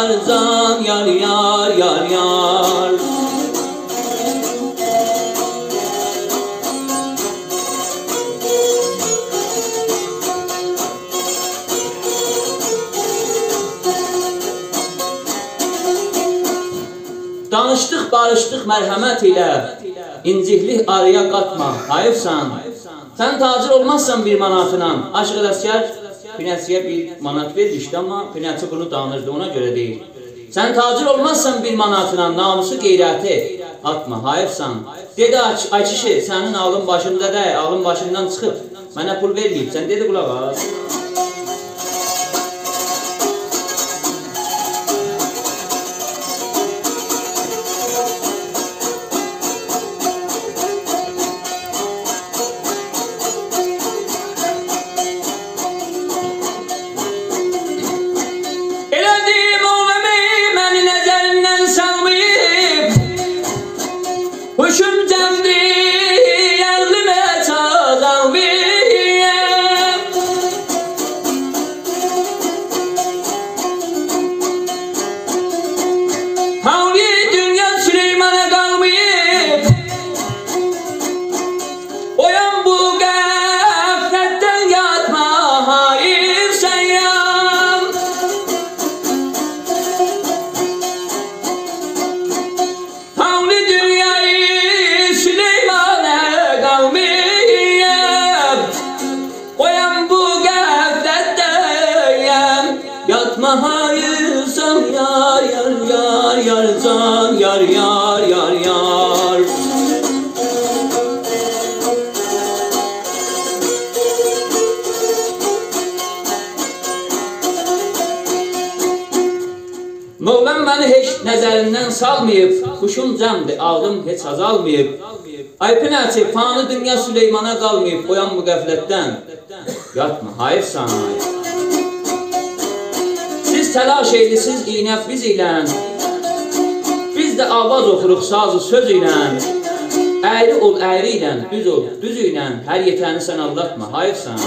yar can yar yar yar yar. Danışdıq, barışdıq mərhəmət ilə, inciklik araya qatma, hayıfsan. Sən tacir olmazsan bir manatına. Aşıq Ələsgər Pinəçiyə bir manat vermişdi, amma Pinəçi bunu danırdı, ona görə deyil. Sən tacir olmazsan bir manatına, namusu qeyrəti atma, hayıfsan. Dedi, ay kişi, sənin alın başında deyil, alın başından çıxıb, mənə pul verməyib. Sən dedi, qulaq az. Huşum cəmdi, yerlimə çağalmayım. Havli dünya Süleyman'a qalmayıb. Oyan bu qəflətdən yatma, hayır səyyam. Havli dünyayı yatma hayırsam yar yar yar yar can yar yar yar yar. Mövləm məni heç nəzərindən salmayıb, Huşum cəmdi, ağlım heç azalmayıb. Ay Pinəçi, fanı dünya Süleyman'a qalmayıb, oyan bu qəflətdən yatma hayıfsan. Təlaş eylisiz iynəfiz ilə, biz də avaz oxuruq sazı söz ilə. Əyri ol əyri ilə, düz ol düz ilə, hər yetəni sən aldatma, hayıfsan.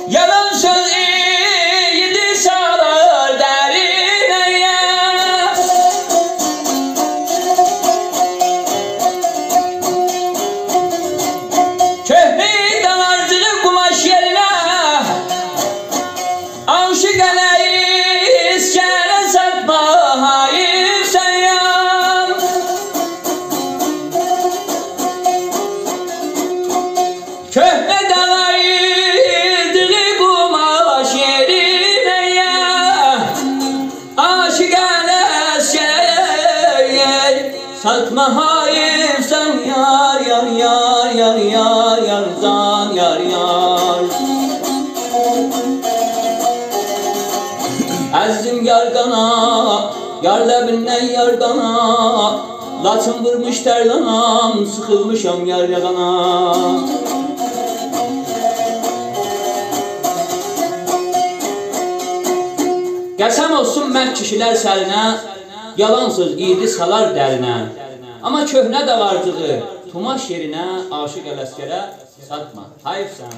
Yalan söz iyiydi sağlar derine. Köhneyi dalarcılık kumaş yerine, aşık eleyi iskele satma, hayır seyyam. Köhne satma hayıfsan yar yar yar yar yar yar can yar yar. Əzdim yarqana, yar ləbindən yarqana, laçın vurmuş tərlanam, sıxılmışam yar yağana. Qəsəm olsun mərd kişilər səlinə, yalan söz iyidi salar dərinə. Amma köhnə davarcığı tumaş yerinə, Aşıq Ələsgərə satma, hayıfsan.